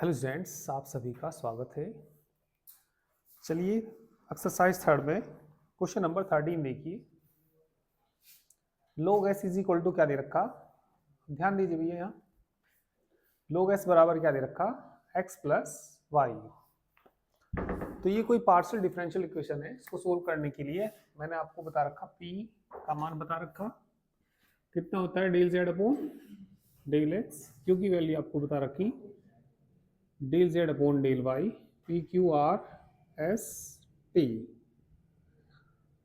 Hello students, आप सभी का स्वागत है। चलिए एक्सरसाइज थर्ड में क्वेश्चन नंबर 13 देखिए। log s is equal to क्या दे रखा, ध्यान दीजिए भैया। यहाँ log s बराबर क्या दे रखा, x प्लस वाई। तो ये कोई पार्शियल डिफरेंशियल इक्वेशन है। इसको सोल्व करने के लिए मैंने आपको बता रखा p का मान बता रखा कितना होता है, del z upon del x। Q की वैल्यू आपको बता रखी del z upon del Y, P Q R S T.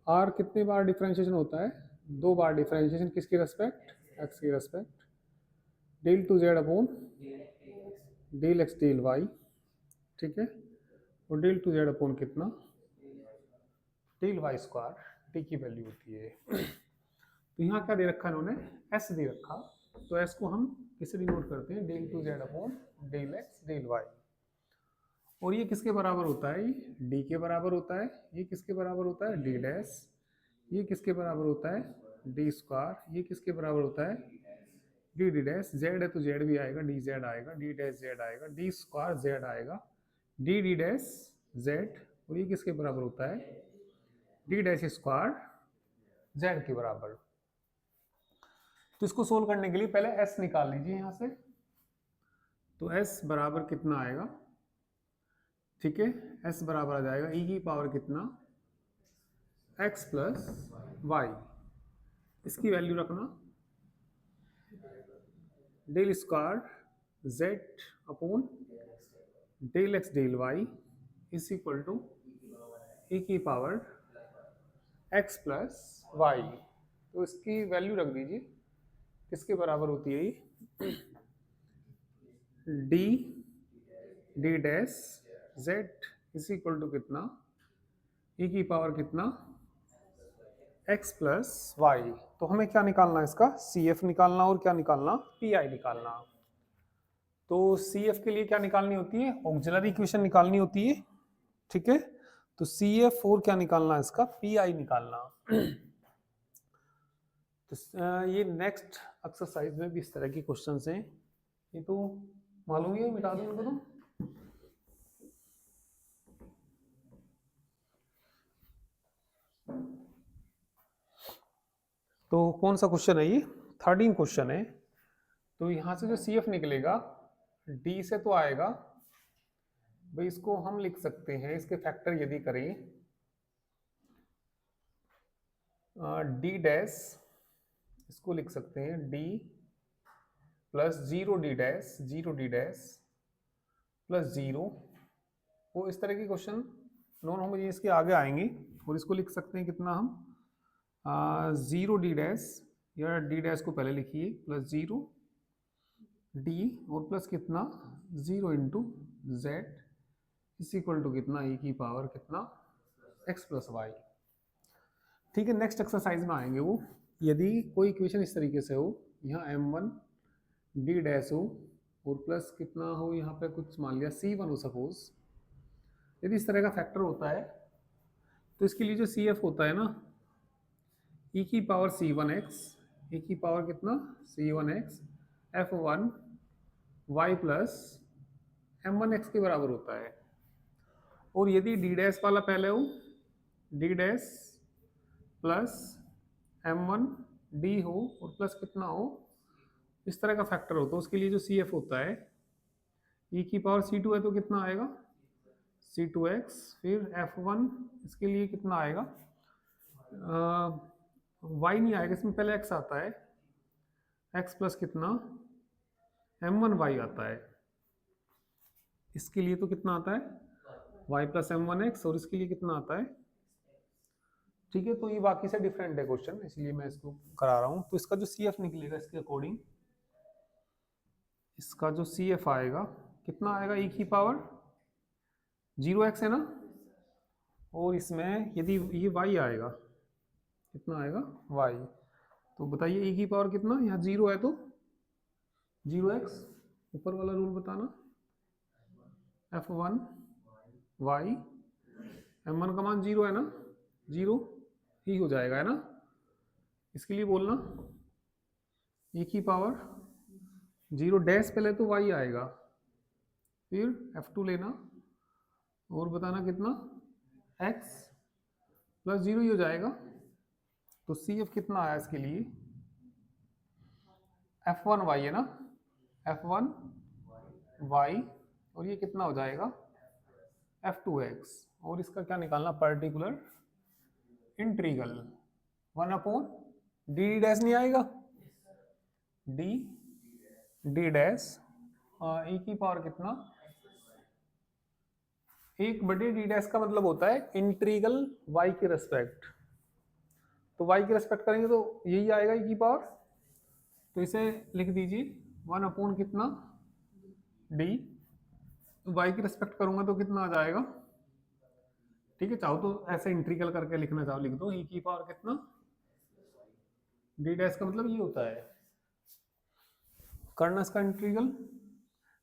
R कितने बार डिफरेंशिएशन होता है, 2 बार डिफरेंशिएशन। किसकी रेस्पेक्ट, एक्स की respect. Del two Z upon del x del Y, ठीक है। और डेल टू जेड अपॉन कितना, डेल वाई स्क्वायर, टी की वैल्यू होती है। तो यहाँ क्या दे रखा इन्होंने, एस दे रखा। तो एस को हम किसे डिनोट करते हैं, del two Z upon del x del Y. और ये किसके बराबर होता है, ये डी के बराबर होता है। ये किसके बराबर होता है, डी डैश। ये किसके बराबर होता है, डी स्क्वायर। ये किसके बराबर होता है, डी डी डैश। जेड है तो जेड भी आएगा, डी जेड आएगा, डी डैश जेड आएगा, डी स्क्वायर जेड आएगा, डी डी डैश जेड। और ये किसके बराबर होता है, डी डैश स्क्वायर जेड के बराबर। तो इसको सोल्व करने के लिए पहले एस निकाल लीजिए यहाँ से। तो एस बराबर कितना आएगा, ठीक है। एस बराबर आ जाएगा ई की पावर कितना, एक्स प्लस वाई। इसकी वैल्यू रखना del square z upon del x del y is equal to e की पावर एक्स प्लस वाई। तो इसकी वैल्यू रख दीजिए, किसके बराबर होती है ये, D D dash Z is equal to कितना, ई की पावर कितना, एक्स प्लस वाई। तो हमें क्या निकालना है, इसका सी एफ निकालना और क्या निकालना, पी आई निकालना। तो सी एफ के लिए क्या निकालनी होती है, ऑक्सिलरी इक्वेशन निकालनी होती है, ठीक है। तो सी एफ और क्या निकालना है, इसका पी आई निकालना। तो ये नेक्स्ट एक्सरसाइज में भी इस तरह के क्वेश्चंस हैं। ये तो मालूम ही है, मिटा दो इनको। तो कौन सा क्वेश्चन है ये, 13 क्वेश्चन है। तो यहाँ से जो सी एफ निकलेगा, डी से तो आएगा भाई, इसको हम लिख सकते हैं, इसके फैक्टर यदि करें डी डैश, इसको लिख सकते हैं D plus zero D dash, zero D dash plus zero. वो इस तरह के क्वेश्चन नॉन होमोजेनियस के आगे आएंगे। और इसको लिख सकते हैं कितना हम, जीरो डी डैश, या डी डैश को पहले लिखिए, प्लस जीरो डी और प्लस कितना zero into Z is equal to कितना, ई की पावर कितना, एक्स प्लस वाई। ठीक है, नेक्स्ट एक्सरसाइज में आएंगे वो। यदि कोई इक्वेशन इस तरीके से हो, यहाँ एम वन डी डैश हो और प्लस कितना हो, यहाँ पे कुछ मान लिया सी वन हो सपोज। यदि इस तरह का फैक्टर होता है तो इसके लिए जो सी एफ होता है ना, ई की power c one x, e की पावर कितना c one x f one y plus M one x के बराबर होता है। और यदि डी डैश वाला पहले हो, D dash plus M one D हो और प्लस कितना हो, इस तरह का फैक्टर हो, तो उसके लिए जो सी एफ होता है, ई की पावर सी टू है तो कितना आएगा सी टू एक्स, फिर एफ वन, इसके लिए कितना आएगा, वाई नहीं आएगा इसमें, पहले एक्स आता है, एक्स प्लस कितना एम वन वाई आता है। इसके लिए तो कितना आता है Y plus M one X, और इसके लिए कितना आता है, ठीक है। तो ये बाकी से डिफरेंट है क्वेश्चन, इसलिए मैं इसको करा रहा हूँ। तो इसका जो सी एफ निकलेगा, इसके अकॉर्डिंग इसका जो सी एफ आएगा कितना आएगा, ई की पावर जीरो एक्स है ना, और इसमें यदि ये वाई आएगा, कितना आएगा वाई। तो बताइए ई की पावर कितना, यहाँ जीरो है तो जीरो एक्स, ऊपर वाला रूल बताना, F one Y, M one का मान जीरो है ना, जीरो ही हो जाएगा, है ना। इसके लिए बोलना ई की पावर जीरो डैश, पहले तो वाई आएगा, फिर F2 लेना और बताना कितना, x प्लस 0 ही हो जाएगा। तो CF कितना आया इसके लिए, F1y है ना, F1y, और ये कितना हो जाएगा F2x, और इसका क्या निकालना, पर्टिकुलर इंटीग्रल 1/d डैश नहीं आएगा, डी डी डैश e की पावर कितना, 1/d डैश का मतलब होता है इंटीग्रल y के रेस्पेक्ट, तो y के रेस्पेक्ट करेंगे तो यही आएगा e की पावर, तो इसे लिख दीजिए 1 कितना d, y की रेस्पेक्ट करूंगा तो कितना आ जाएगा, ठीक है, चाहो तो ऐसे इंटीग्रल करके लिखना चाहो लिख दो, e की पावर कितना, d डैश का मतलब ये होता है, करना इसका इंटीग्रल,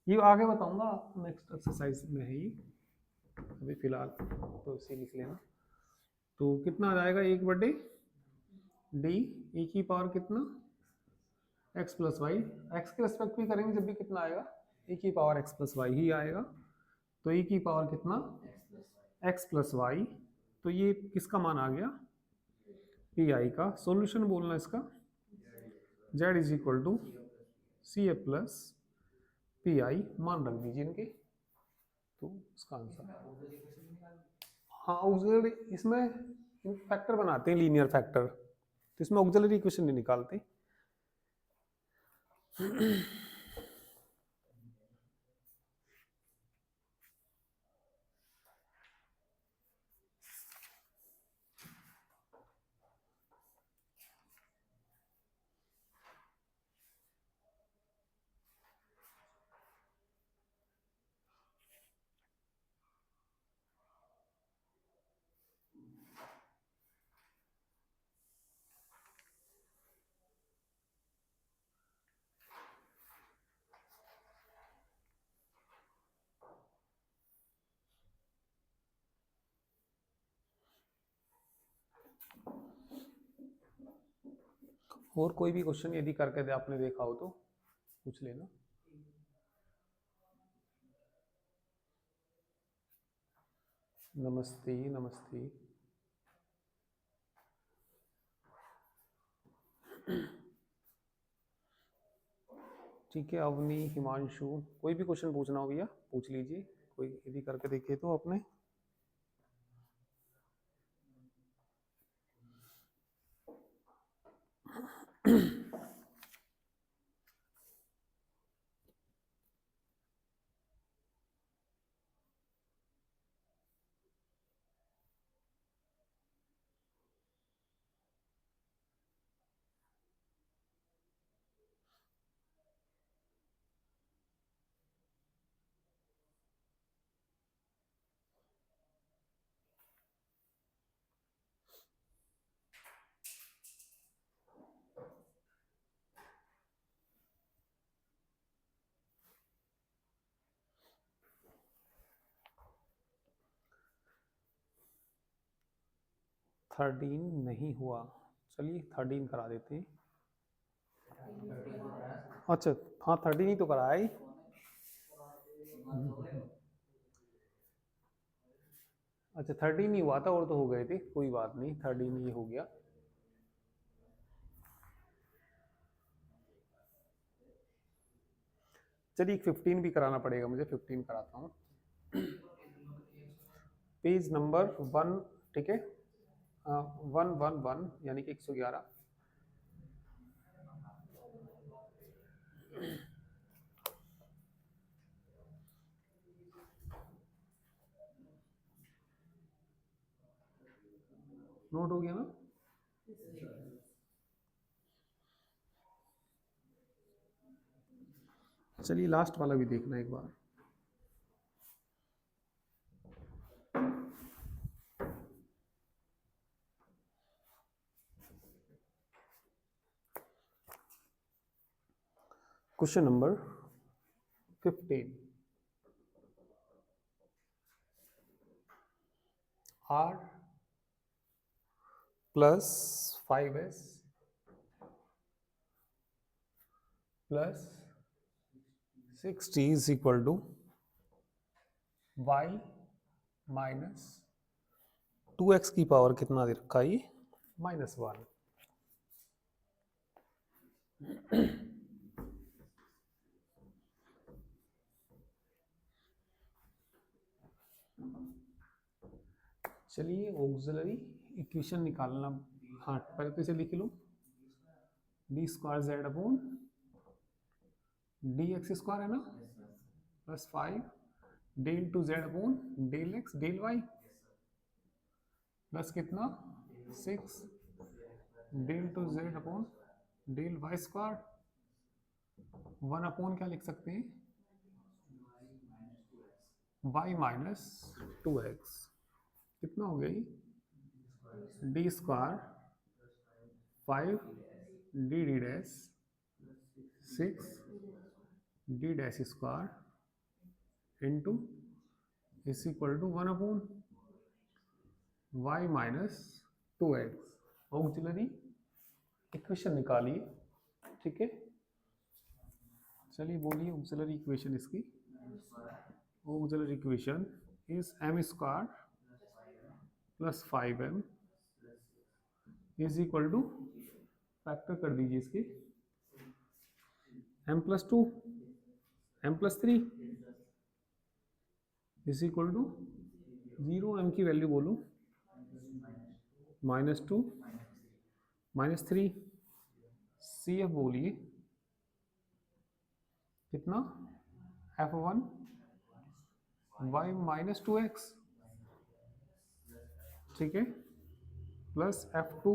ये आगे बताऊंगा नेक्स्ट एक्सरसाइज में है ये, अभी फिलहाल तो इसे लिख लेना। तो कितना आ जाएगा 1/d, e की पावर कितना x प्लस वाई, एक्स के रेस्पेक्ट भी करेंगे जब भी कितना आएगा, e की power x plus why he आएगा, तो e की पावर कितना x प्लस वाई, तो ये किसका मान आ गया, पी आई का। सॉल्यूशन बोलना इसका, z is equal to C A plus P I, मान रख दीजिए इनके, तो इसका आंसर, हाँ ऑक्सिलरी, इसमें फैक्टर बनाते हैं लीनियर फैक्टर, तो इसमें ऑक्सिलरी इक्वेशन नहीं निकालते। और कोई भी क्वेश्चन यदि करके दे आपने देखा हो तो पूछ लेना। नमस्ते नमस्ते। ठीक है, अवनी हिमांशु, कोई भी क्वेश्चन पूछना हो भैया पूछ लीजिए, कोई यदि करके देखे तो आपने। थर्टीन नहीं हुआ, चलिए 13 करा देते हैं। अच्छा हाँ 13 ही तो कराया ही। अच्छा 13 ही हुआ था, और तो हो गए थे, कोई बात नहीं, 13 ही हो गया। चलिए 15 भी कराना पड़ेगा मुझे, 15 कराता हूँ। पेज नंबर 1, ठीक है, 111 यानी कि 111। नोट हो गया ना? चलिए लास्ट वाला भी देखना एक बार। Question number 15, r plus 5s plus 60 is equal to y minus 2x की पावर कितना दे रखा है, -1। चलिए ऑक्सिलरी इक्वेशन निकालना। हाँ पहले तो इसे लिख लो, d square z upon d x square है ना, plus 5 d into z upon del x del y, plus कितना 6 d into z upon del Y square, 1 upon क्या लिख सकते हैं, वाई माइनस 2x, कितना हो गया ये, D square 5 D D dash 6 D dash square into is equal to 1 upon Y minus 2x। Auxiliary equation निकालिए, ठीक है। चलिए बोलिए ऑक्सिलरी इक्वेशन इसकी। Auxiliary equation is M square plus 5m is equal to, factor कर दीजिए इसके, m+2 m+3 is equal to 0, m की वैल्यू बोलो, -2 -3, CF बोलिए कितना, F1 y माइनस 2x, ठीक है, plus F2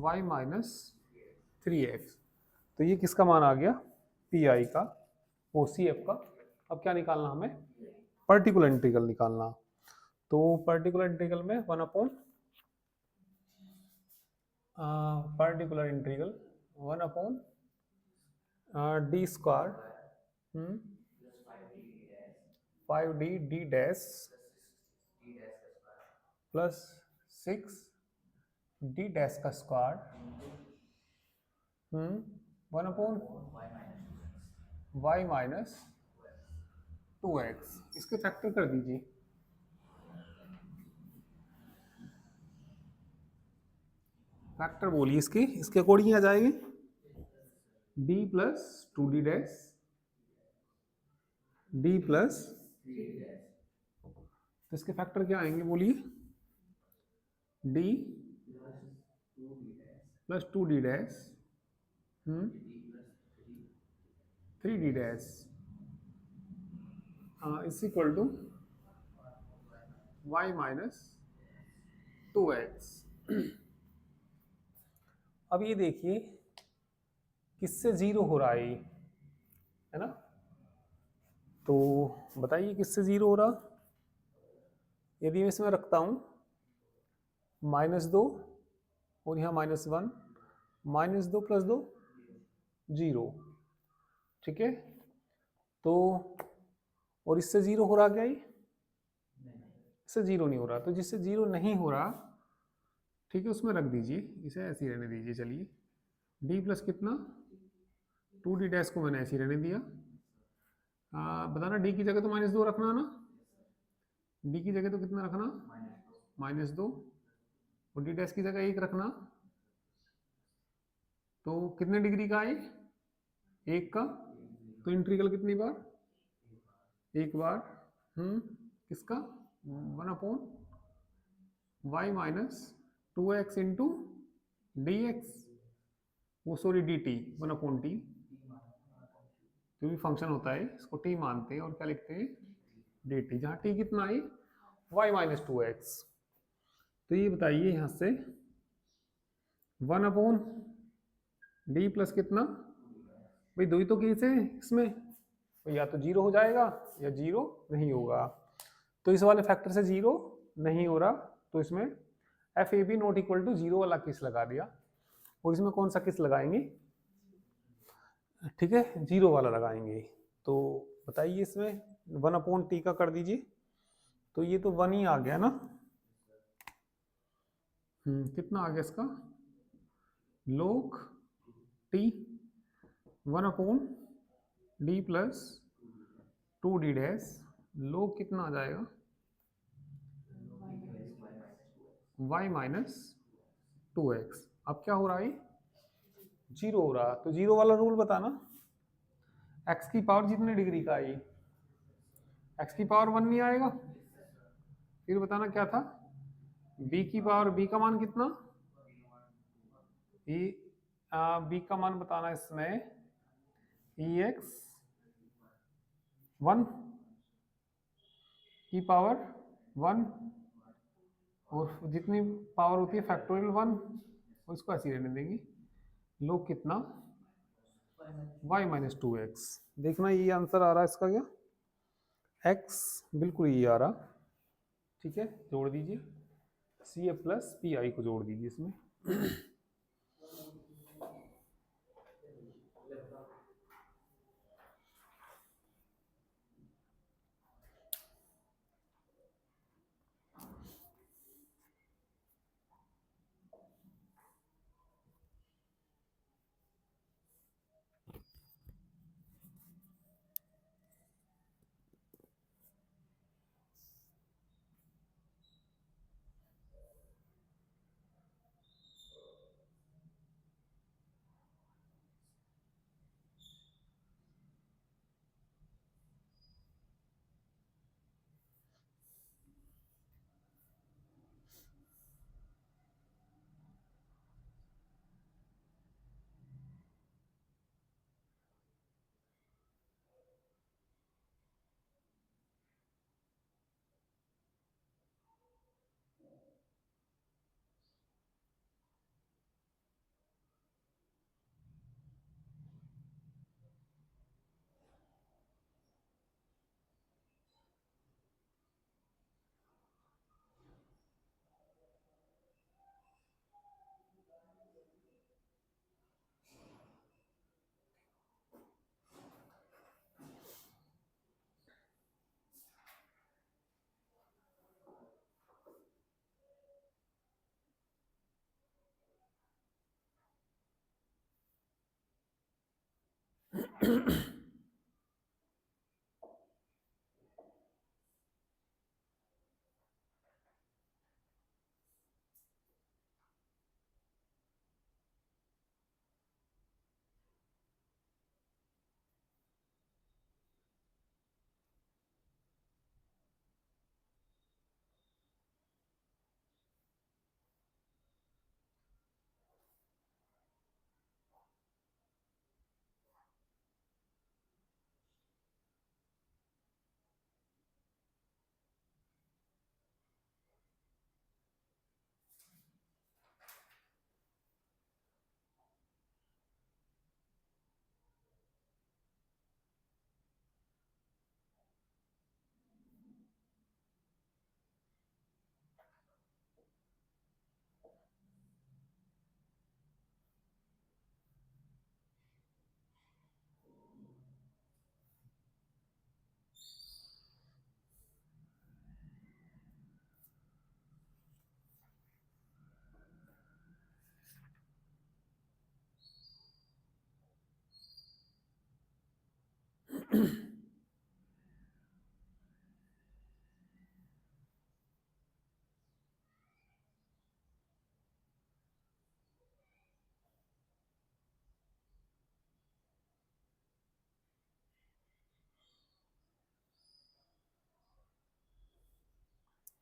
y minus 3x। तो ये किसका मान आ गया, PI का, OCF का। अब क्या निकालना हमें, पर्टिकुलर इंटीग्रल निकालना। तो पर्टिकुलर इंटीग्रल में 1 upon particular integral 1 upon D square 5d d dash plus 6 D dash का square 1 upon Y minus 2x, इसके फैक्टर कर दीजिए। फैक्टर बोलिए इसके, इसके अकॉर्डिंग आ जाएंगे, d plus 2d dash d plus, तो इसके फैक्टर क्या आएंगे बोलिए, d plus 2d dash 3d dash is equal to y minus 2x। अब ये देखिए किससे जीरो हो रहा है ये, है ना, तो बताइए किससे जीरो हो रहा। यदि मैं इसमें रखता हूं -2 और यहाँ -1, -2 + 2 0, ठीक है। तो और इससे जीरो हो रहा क्या, ये इससे जीरो नहीं हो रहा, तो जिससे जीरो नहीं हो रहा, ठीक है, उसमें रख दीजिए, इसे ऐसे ही रहने दीजिए। चलिए d प्लस कितना 2d डैश को मैंने ऐसे ही रहने दिया। बताना d की जगह तो -2 रखना ना, d की जगह तो कितना रखना, -2, और d डैश की जगह 1 रखना। तो कितने डिग्री का है, 1 का, तो इंटीग्रल कितनी बार, 1 बार, किसका, 1 upon Y minus 2x into d x, वो sorry d t, 1 upon t, जो भी फंक्शन होता है इसको t मानते हैं और क्या लिखते हैं, डी टी, जहाँ t कितना है, y माइनस 2x। तो ये बताइए यहाँ से 1 अपॉन डी प्लस कितना, भाई दो ही तो केस है इसमें, तो या तो जीरो हो जाएगा या जीरो नहीं होगा। तो इस वाले फैक्टर से जीरो नहीं हो रहा, तो इसमें F A B not equal to 0 वाला किस लगा दिया, और इसमें कौन सा किस लगाएंगे, ठीक है, 0 वाला लगाएंगे। तो बताइए इसमें 1 अपॉन टी का कर दीजिए, तो ये तो 1 ही आ गया ना, कितना आ गया इसका, log t 1 upon D plus 2d dash लोग कितना आ जाएगा y माइनस 2x। अब क्या हो रहा है, जीरो हो रहा, तो जीरो वाला रूल बताना, x की पावर जितने डिग्री का है, x की पावर 1 नहीं आएगा। फिर बताना क्या था, b की पावर, b का मान कितना, e b का मान बताना इसमें ex 1 की पावर 1, और जितनी पावर होती है फैक्टोरियल 1, उसको ऐसे ही रहने देंगे। लोग कितना, y माइनस 2x। देखना ये आंसर आ रहा है इसका क्या, x बिल्कुल ये आ रहा। ठीक है, जोड़ दीजिए, सी ए प्लस पी आई को जोड़ दीजिए इसमें।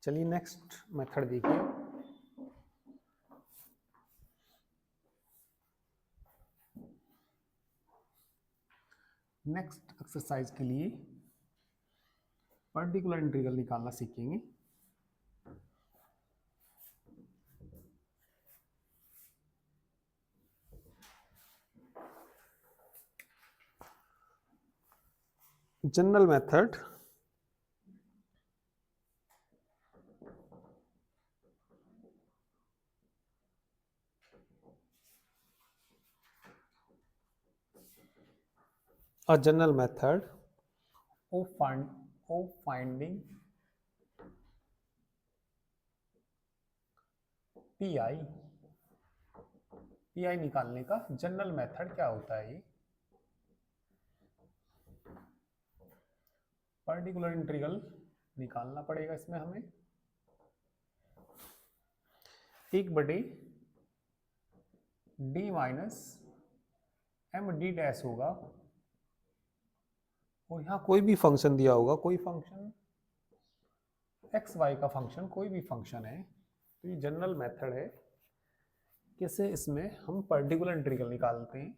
चलिए नेक्स्ट मेथड देखिए। नेक्स्ट एक्सरसाइज के लिए पर्टिकुलर इंटीग्रल निकालना सीखेंगे। General method a general method of finding pi निकालने का जनरल मेथड क्या होता है, ये पर्टिकुलर इंटीग्रल निकालना पड़ेगा इसमें हमें। 1/d minus M D dash होगा, और यहाँ कोई भी फंक्शन दिया होगा, कोई फंक्शन एक्स वाई का फंक्शन, कोई भी फंक्शन है। तो ये जनरल मेथड है कैसे इसमें हम पर्टिकुलर इंटीग्रल निकालते हैं।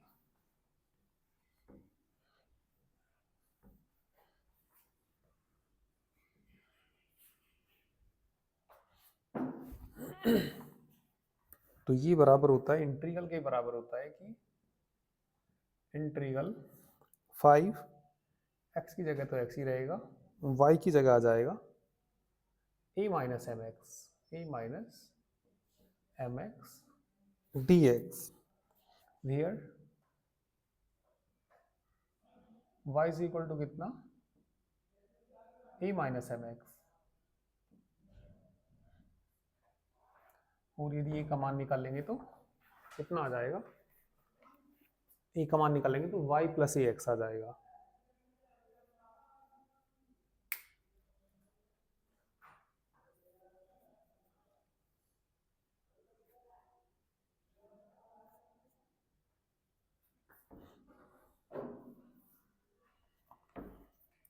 तो ये बराबर होता है, इंटीग्रल के बराबर होता है कि इंटीग्रल 5 एक्स की जगह तो एक्स ही रहेगा, वाई की जगह आ जाएगा a minus M X D X, here y is equal to कितना, a माइनस एम एक्स। और यदि ये का मान निकालेंगे तो कितना आ जाएगा, ए का मान निकालेंगे तो y प्लस ए एक्स आ जाएगा।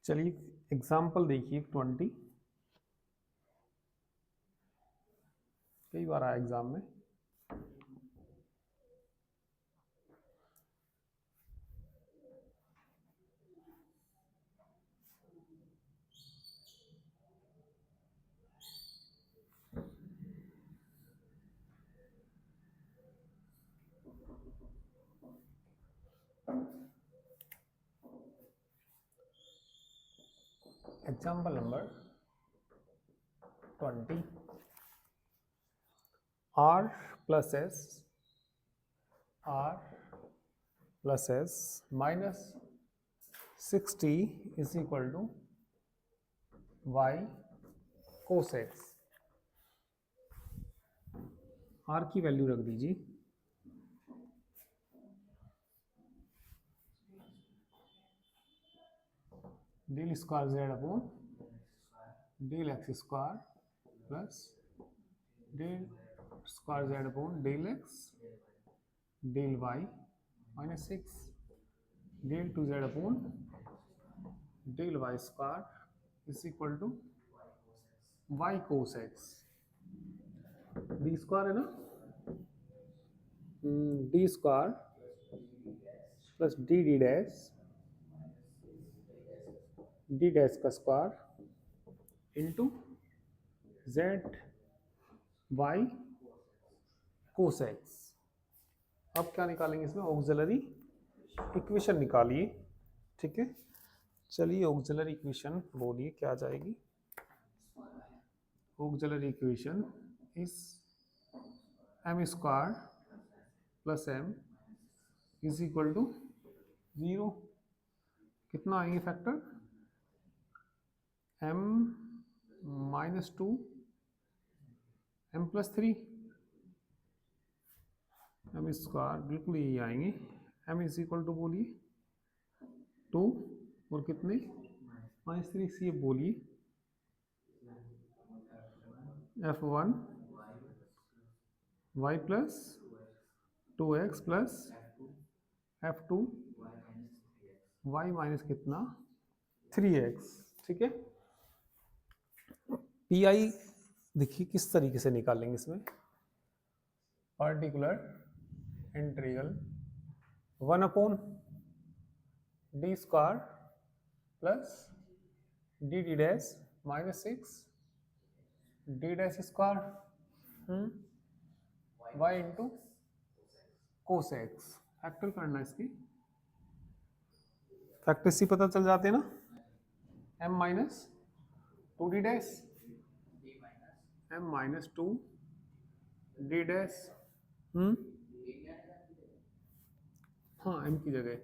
चलिए एग्जाम्पल देखिए 20, कई बार आया एग्जाम में। Example number 20, r plus s minus 60 is equal to y cos x. r की वैल्यू रख दीजिए, del square z upon del x square plus del square z upon del x del y minus 6 del 2z upon del Y square is equal to y cos x. D square है ना, d square plus D dash का square into z y cos x. अब क्या निकालेंगे इसमें, auxiliary equation निकालिए, ठीक है। चलिए ऑक्सिलरी इक्वेशन बोलिए क्या आ जाएगी। Auxiliary equation is M square plus M is equal to 0। कितना आएंगे factor, m minus 2 m plus 3, M square बिल्कुल यही आएंगे। m इज इक्वल टू बोलिए 2 और कितने -3, सी बोलिए f1 y plus 2x plus f2 y minus कितना 3x, ठीक है। पी आई देखिए किस तरीके से निकालेंगे इसमें, particular integral 1 upon D square plus D dash minus 6 D dash square Y into cos X. Factor करना इसकी, फैक्टर सी पता चल जाते हैं ना, m minus 2d dash m minus 2 d dash हाँ m की जगह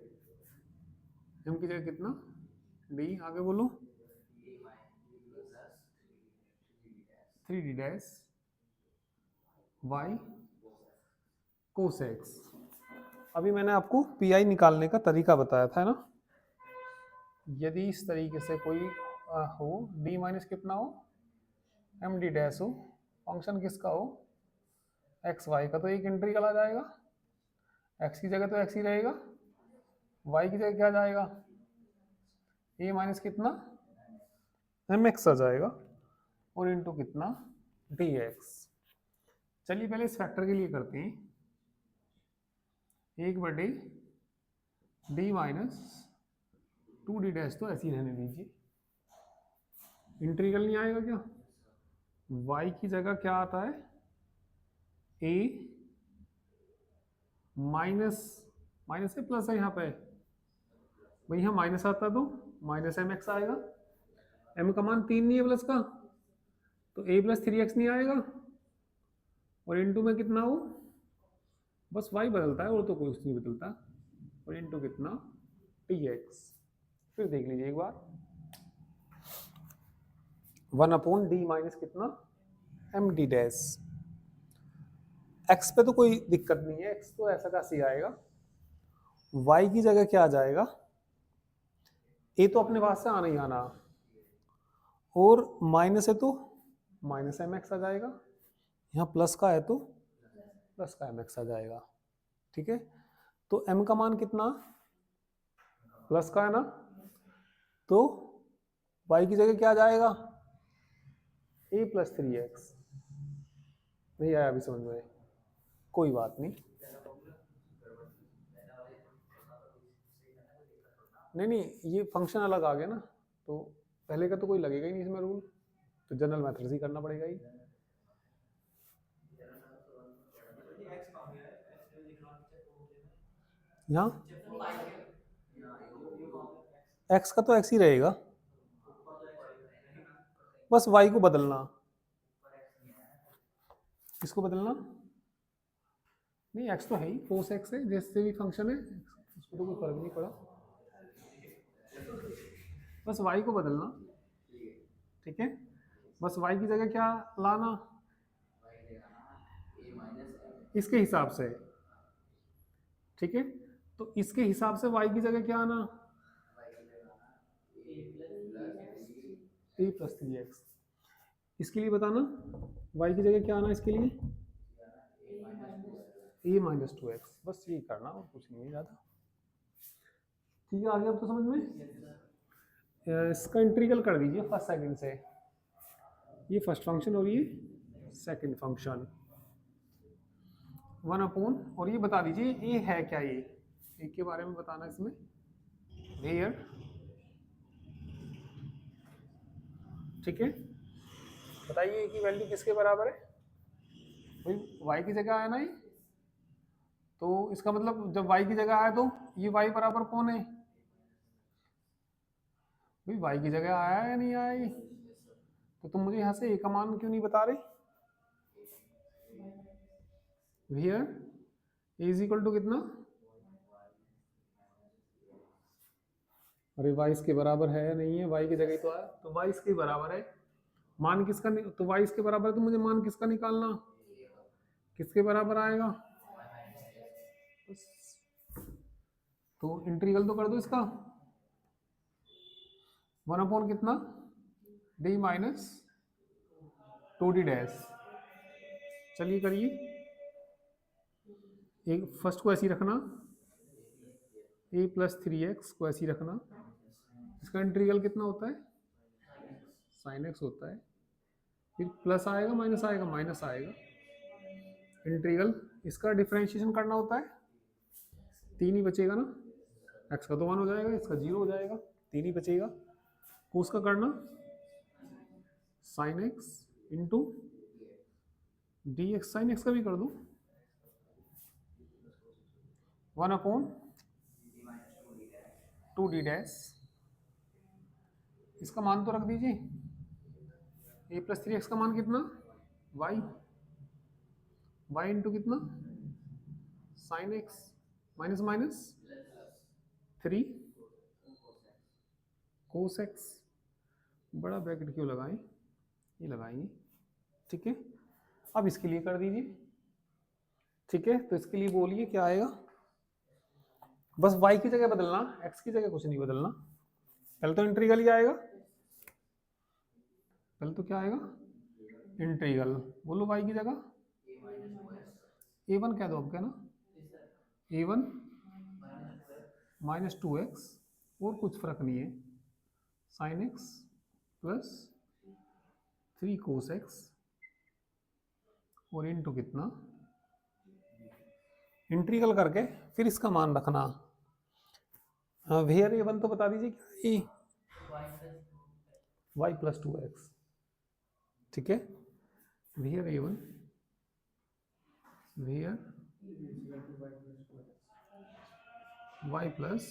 कितना d, आगे बोलो 3d dash y cos x. अभी मैंने आपको पी आई निकालने का तरीका बताया था ना। यदि इस तरीके से कोई हो, डी माइनस कितना हो, एम डी डैश हो, फंक्शन किसका हो, एक्स वाई का, तो एक इंटीग्रल आ जाएगा, एक्स की जगह तो एक्स ही रहेगा, वाई की जगह क्या जाएगा, ए माइनस कितना एम एक्स आ जाएगा, और इंटू कितना डी एक्स। चलिए पहले इस फैक्टर के लिए करते हैं, 1/डी माइनस 2d डैश, तो ऐसे ही रहने दीजिए, इंटीग्रल नहीं आएगा क्या, y की जगह क्या आता है, a माइनस, माइनस है प्लस है यहाँ पे, भाई यहाँ माइनस आता तो माइनस एम एक्स आएगा, m का मान 3 नहीं है प्लस का, तो a प्लस 3x नहीं आएगा, और इंटू में कितना हो, बस y बदलता है और तो कुछ नहीं बदलता, और इंटू कितना dx। फिर देख लीजिए एक बार, 1/d माइनस कितना एम डी डैश, x पे तो कोई दिक्कत नहीं है, x तो ऐसा कैसे आएगा, y की जगह क्या आ जाएगा, a तो अपने पास से आना ही आना, और माइनस है तो माइनस एम एक्स आ जाएगा, यहाँ प्लस का है तो प्लस का एम एक्स आ जाएगा, ठीक है। तो m का मान कितना, प्लस का है ना, तो y की जगह क्या आ जाएगा, a प्लस 3x। नहीं आया अभी समझ में, कोई बात नहीं, नहीं ये फंक्शन अलग आ गया ना, तो पहले का तो कोई लगेगा ही नहीं इसमें रूल, तो जनरल मेथड से ही करना पड़ेगा ही। यहाँ x का तो x ही रहेगा, बस y को बदलना, इसको बदलना, नहीं x तो है ही, cos x है, जैसे भी फंक्शन है उसको तो कोई फर्क नहीं पड़ा, बस y को बदलना, ठीक है, बस y की जगह क्या लाना, इसके हिसाब से, ठीक है, तो इसके हिसाब से y की जगह क्या आना, a प्लस 3x, इसके लिए बताना y की जगह क्या आना, इसके लिए a माइनस 2x, बस यही करना और कुछ नहीं है ज़्यादा, ठीक है। आगे अब तो समझ में, इसका इंटीग्रल कर दीजिए फर्स्ट सेकंड से, ये फर्स्ट फंक्शन और ये सेकंड फंक्शन, 1/, और ये बता दीजिए ये है क्या, ये के बारे में बताना इसमें, वेयर, ठीक है, बताइए कि वैल्यू किसके बराबर है, भाई y की जगह आया ना ये, तो इसका मतलब जब y की जगह आया तो ये y बराबर कौन है, भाई y की जगह आया या नहीं आया ये, तो तुम मुझे यहाँ से a का मान क्यों नहीं बता रहे, where a is equal to कितना, अरे y इसके बराबर है या नहीं है, y की जगह तो आया, तो y इसके बराबर है, मान किसका, तो y इसके बराबर है, तो मुझे मान किसका निकालना, किसके बराबर आएगा, तो इंटीग्रल तो कर दो इसका, 1/, कितना d माइनस 2d डैश, चलिए करिए, एक फर्स्ट को ऐसे ही रखना, a प्लस 3x को ऐसे ही रखना, इसका इंटीग्रल कितना होता है, sin x होता है, फिर प्लस आएगा माइनस आएगा, माइनस आएगा, इंटीग्रल इसका डिफरेंशिएशन करना होता है, 3 ही बचेगा ना, x का तो 1 हो जाएगा, इसका 0 हो जाएगा, 3 ही बचेगा, को उसका करना sin x into d x, sine x का भी कर दो, 1/2d डैश, इसका मान तो रख दीजिए, a प्लस 3x का मान कितना, y, y इंटू कितना sine x, minus minus 3 cos x, बड़ा ब्रैकेट क्यों लगाएं, ये लगाएंगे, ठीक है। अब इसके लिए कर दीजिए, ठीक है, तो इसके लिए बोलिए क्या आएगा, बस y की जगह बदलना, x की जगह कुछ नहीं बदलना, पहले तो इंटीग्रल ही आएगा, पहले तो क्या आएगा इंटीग्रल, बोलो y की जगह a1 कह दो अब, क्या ना a1 -2x, और कुछ फर्क नहीं है, sin x plus 3 cos x और इनटू कितना इंटीग्रल करके फिर इसका मान रखना। वेयर a1 तो बता दीजिए क्या, y प्लस 2x, ठीक है। Where a1 where y plus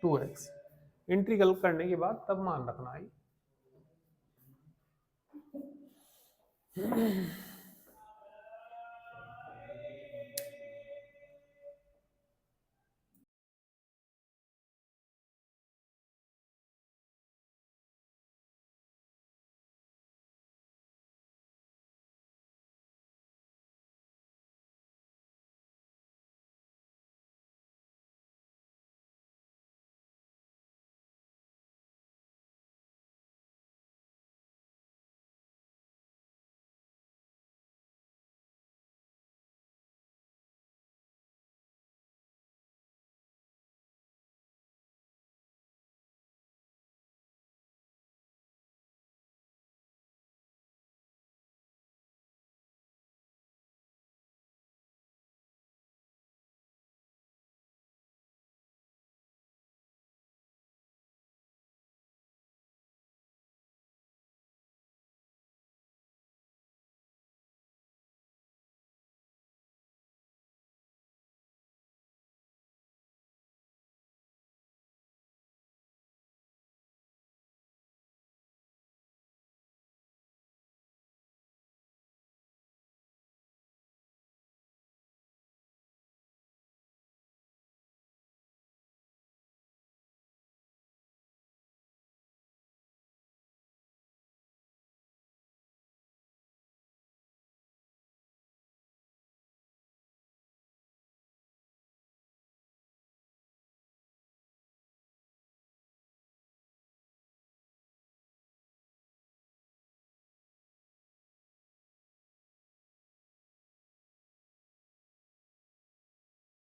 2x, integral करने के बाद तब मान रखना है।